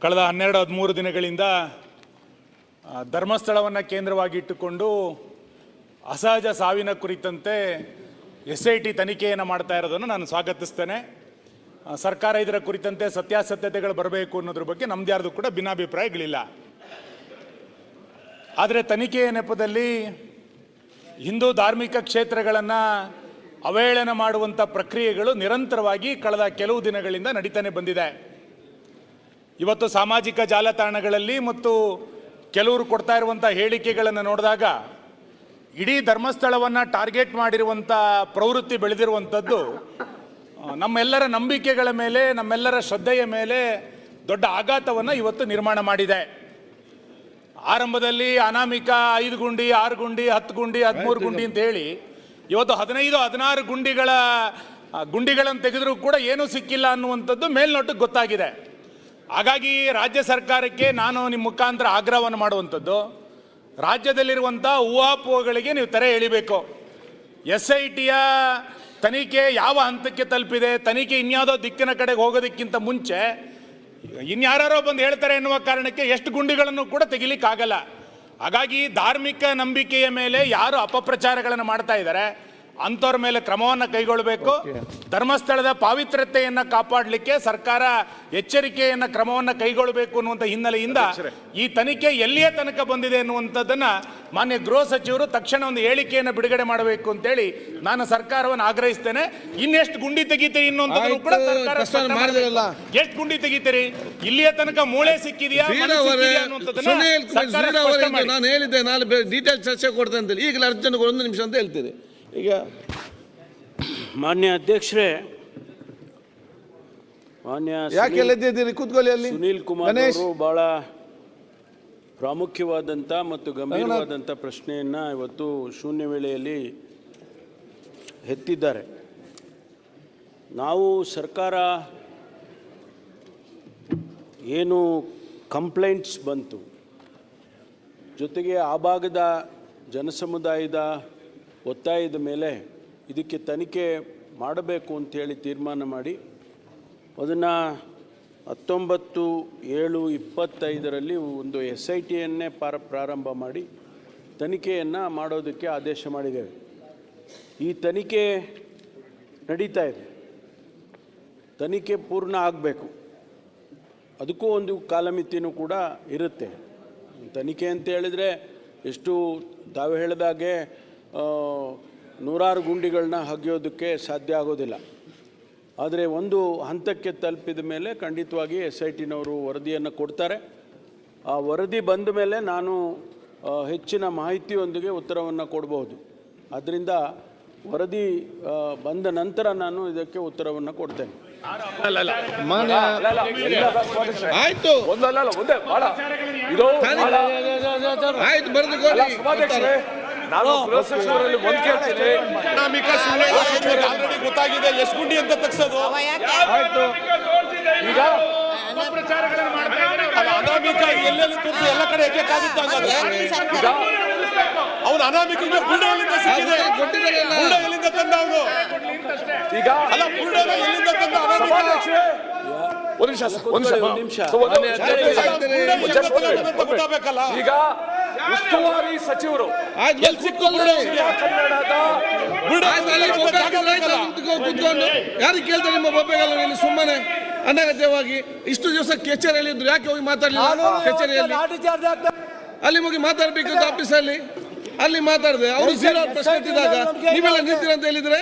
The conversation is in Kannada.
ಕಳೆದ 12-13 ದಿನಗಳಿಂದ ಧರ್ಮಸ್ಥಳವನ್ನು ಕೇಂದ್ರವಾಗಿಟ್ಟುಕೊಂಡು ಅಸಹಜ ಸಾವಿನ ಕುರಿತಂತೆ SIT ತನಿಖೆಯನ್ನು ಮಾಡ್ತಾ ಇರೋದನ್ನು ನಾನು ಸ್ವಾಗತಿಸ್ತೇನೆ. ಸರ್ಕಾರ ಇದರ ಕುರಿತಂತೆ ಸತ್ಯಾಸತ್ಯತೆಗಳು ಬರಬೇಕು ಅನ್ನೋದ್ರ ಬಗ್ಗೆ ನಮ್ದು ಯಾರ್ದು ಕೂಡ ಭಿನ್ನಾಭಿಪ್ರಾಯಗಳಿಲ್ಲ. ಆದರೆ ತನಿಖೆಯ ನೆಪದಲ್ಲಿ ಹಿಂದೂ ಧಾರ್ಮಿಕ ಕ್ಷೇತ್ರಗಳನ್ನು ಅವಹೇಳನ ಮಾಡುವಂಥ ಪ್ರಕ್ರಿಯೆಗಳು ನಿರಂತರವಾಗಿ ಕಳೆದ ಕೆಲವು ದಿನಗಳಿಂದ ನಡೀತಾನೆ ಬಂದಿದೆ. ಇವತ್ತು ಸಾಮಾಜಿಕ ಜಾಲತಾಣಗಳಲ್ಲಿ ಮತ್ತು ಕೆಲವರು ಕೊಡ್ತಾ ಇರುವಂಥ ಹೇಳಿಕೆಗಳನ್ನು ನೋಡಿದಾಗ ಇಡೀ ಧರ್ಮಸ್ಥಳವನ್ನು ಟಾರ್ಗೆಟ್ ಮಾಡಿರುವಂಥ ಪ್ರವೃತ್ತಿ ಬೆಳೆದಿರುವಂಥದ್ದು ನಮ್ಮೆಲ್ಲರ ನಂಬಿಕೆಗಳ ಮೇಲೆ, ನಮ್ಮೆಲ್ಲರ ಶ್ರದ್ಧೆಯ ಮೇಲೆ ದೊಡ್ಡ ಆಘಾತವನ್ನು ಇವತ್ತು ನಿರ್ಮಾಣ ಮಾಡಿದೆ. ಆರಂಭದಲ್ಲಿ ಅನಾಮಿಕ 5 ಗುಂಡಿ, 6 ಗುಂಡಿ, 10 ಗುಂಡಿ, 13 ಗುಂಡಿ ಅಂತ ಹೇಳಿ ಇವತ್ತು 15-16 ಗುಂಡಿಗಳನ್ನು ತೆಗೆದರೂ ಕೂಡ ಏನೂ ಸಿಕ್ಕಿಲ್ಲ ಅನ್ನುವಂಥದ್ದು ಮೇಲ್ನೋಟಕ್ಕೆ ಗೊತ್ತಾಗಿದೆ. ಹಾಗಾಗಿ ರಾಜ್ಯ ಸರ್ಕಾರಕ್ಕೆ ನಾನು ನಿಮ್ಮ ಮುಖಾಂತರ ಆಗ್ರಹವನ್ನು ಮಾಡುವಂಥದ್ದು, ರಾಜ್ಯದಲ್ಲಿರುವಂಥ ಊಹಾಪೋಹಗಳಿಗೆ ನೀವು ತೆರೆ ಎಳಿಬೇಕು. SITಯ ತನಿಖೆ ಯಾವ ಹಂತಕ್ಕೆ ತಲುಪಿದೆ, ತನಿಖೆ ಇನ್ಯಾವುದೋ ದಿಕ್ಕಿನ ಕಡೆಗೆ ಹೋಗೋದಕ್ಕಿಂತ ಮುಂಚೆ ಇನ್ಯಾರೋ ಬಂದು ಹೇಳ್ತಾರೆ ಎನ್ನುವ ಕಾರಣಕ್ಕೆ ಎಷ್ಟು ಗುಂಡಿಗಳನ್ನು ಕೂಡ ತೆಗಿಲಿಕ್ಕಾಗಲ್ಲ. ಹಾಗಾಗಿ ಧಾರ್ಮಿಕ ನಂಬಿಕೆಯ ಮೇಲೆ ಯಾರು ಅಪಪ್ರಚಾರಗಳನ್ನು ಮಾಡ್ತಾ ಇದ್ದಾರೆ ಅಂಥವ್ರ ಮೇಲೆ ಕ್ರಮವನ್ನು ಕೈಗೊಳ್ಳಬೇಕು. ಧರ್ಮಸ್ಥಳದ ಪಾವಿತ್ರ್ಯತೆಯನ್ನು ಕಾಪಾಡಲಿಕ್ಕೆ ಸರ್ಕಾರ ಎಚ್ಚರಿಕೆಯನ್ನು ಕ್ರಮವನ್ನು ಕೈಗೊಳ್ಳಬೇಕು ಅನ್ನುವಂಥ ಹಿನ್ನೆಲೆಯಿಂದ ಈ ತನಿಖೆ ಎಲ್ಲಿಯ ತನಕ ಬಂದಿದೆ ಅನ್ನುವಂಥದ್ದನ್ನು ಮಾನ್ಯ ಗೃಹ ಸಚಿವರು ತಕ್ಷಣ ಒಂದು ಹೇಳಿಕೆಯನ್ನು ಬಿಡುಗಡೆ ಮಾಡಬೇಕು ಅಂತೇಳಿ ನಾನು ಸರ್ಕಾರವನ್ನು ಆಗ್ರಹಿಸ್ತೇನೆ. ಇನ್ನೆಷ್ಟು ಗುಂಡಿ ತೆಗಿತೀರಿ ಅನ್ನುವಂಥದ್ದು ಕೂಡ ಸರ್ಕಾರ ಎಷ್ಟು ಗುಂಡಿ ತೆಗಿತೀರಿ, ಇಲ್ಲಿಯ ತನಕ ಮೂಳೆ ಸಿಕ್ಕಿದೆಯಾ ಅನ್ನುವಂಥದ್ದನ್ನ ನಾನು ಹೇಳಿದ್ದೆ, ನಾಳೆ ಡೀಟೇಲ್ ಚರ್ಚೆ ಕೊಡ್ತೇನೆ ಅಂತೇಳಿ. ಈಗಲೇ ಅರ್ಜೆಂಟ್ 1 ನಿಮಿಷ ಅಂತ ಹೇಳ್ತೀರಿ. ಈಗ ಮಾನ್ಯ ಅಧ್ಯಕ್ಷರೇ, ಮಾನ್ಯ ಕೂತ್ಕೊಳ್ಳಿ. ಅಲ್ಲಿ ಸುನೀಲ್ ಕುಮಾರ್ ಅವರು ಬಹಳ ಪ್ರಾಮುಖ್ಯವಾದಂಥ ಮತ್ತು ಗಂಭೀರವಾದಂಥ ಪ್ರಶ್ನೆಯನ್ನು ಇವತ್ತು ಶೂನ್ಯ ವೇಳೆಯಲ್ಲಿ ಎತ್ತಿದ್ದಾರೆ. ನಾವು ಸರ್ಕಾರ ಏನು ಕಂಪ್ಲೇಂಟ್ಸ್ ಬಂತು, ಜೊತೆಗೆ ಆ ಭಾಗದ ಜನಸಮುದಾಯದ ಒತ್ತಾಯದ ಮೇಲೆ ಇದಕ್ಕೆ ತನಿಖೆ ಮಾಡಬೇಕು ಅಂಥೇಳಿ ತೀರ್ಮಾನ ಮಾಡಿ ಅದನ್ನು 19/7/25 ಒಂದು SITಯನ್ನೇ ಪ್ರಾರಂಭ ಮಾಡಿ ತನಿಖೆಯನ್ನು ಮಾಡೋದಕ್ಕೆ ಆದೇಶ ಮಾಡಿದ್ದೇವೆ. ಈ ತನಿಖೆ ನಡೀತಾ ಇದೆ. ತನಿಖೆ ಪೂರ್ಣ ಆಗಬೇಕು, ಅದಕ್ಕೂ ಒಂದು ಕಾಲಮಿತಿನೂ ಕೂಡ ಇರುತ್ತೆ. ತನಿಖೆ ಅಂತ ಹೇಳಿದರೆ ಎಷ್ಟು ತಾವು ಹೇಳಿದಾಗೆ 100 ಗುಂಡಿಗಳನ್ನ ಹಗಿಯೋದಕ್ಕೆ ಸಾಧ್ಯ ಆಗೋದಿಲ್ಲ. ಆದರೆ ಒಂದು ಹಂತಕ್ಕೆ ತಲುಪಿದ ಮೇಲೆ ಖಂಡಿತವಾಗಿ SITನವರು ವರದಿಯನ್ನು ಕೊಡ್ತಾರೆ. ಆ ವರದಿ ಬಂದ ಮೇಲೆ ನಾನು ಹೆಚ್ಚಿನ ಮಾಹಿತಿಯೊಂದಿಗೆ ಉತ್ತರವನ್ನು ಕೊಡಬಹುದು. ಆದ್ದರಿಂದ ವರದಿ ಬಂದ ನಂತರ ನಾನು ಇದಕ್ಕೆ ಉತ್ತರವನ್ನು ಕೊಡ್ತೇನೆ. ಆಯ್ತು, ನಾನು ಸಚಿವರಲ್ಲಿ ಒಂದು ಕೇಳ್ತೀನಿ. ಗೊತ್ತಾಗಿದೆ ಎಷ್ಟು ಗುಂಡಿ ಅಂತ ತಗ್ಸೋದು. ಈಗ ಅನಾಮಿಕ ಎಲ್ಲೆಲ್ಲಿ ತೋರಿಸಿ ಎಲ್ಲ ಕಡೆ ಎಕ್ಕಾಗುತ್ತೆ. ಈಗ ಅವನು ಅನಾಮಿಕ ಬುಲ್ಡೋಲಿಂದ ಸಿಕ್ಕಿದೆ, ಬುಲ್ಡೋಲಿಂದ ತಂದ ಅವನು. ಈಗ ಅಲ್ಲ, ಬುಲ್ಡೋಲ ಎಲ್ಲಿಂದ ತಂದ ಅನಾಮಿಕ? ಗೊತ್ತಾಗಬೇಕಲ್ಲ. ಈಗ ಉಸ್ತುವಾರಿ ಸಚಿವರು ಯಾರಿಗೆ ಕೇಳ್ತಾರೆ ನಿಮ್ಮ ಬೊಬ್ಬೆಗಳು ಇಲ್ಲಿ ಸುಮ್ಮನೆ ಅನಗತ್ಯವಾಗಿ ಇಷ್ಟು ದಿವಸ ಕಚೇರಿಯಲ್ಲಿ ಇದ್ರು, ಯಾಕೆ ಹೋಗಿ ಮಾತಾಡಲಿಲ್ಲ? ಕಚೇರಿಯಲ್ಲಿ ಅಲ್ಲಿ ಹೋಗಿ ಮಾತಾಡ್ಬೇಕಂತ ಆಫೀಸಲ್ಲಿ ಅಲ್ಲಿ ಮಾತಾಡಿದೆ. ಅವರು 0 ಪ್ರಶ್ನೆ ಎತ್ತಿದಾಗ ನೀವೆಲ್ಲ ನಿಂತಿರ ಅಂತ ಹೇಳಿದ್ರೆ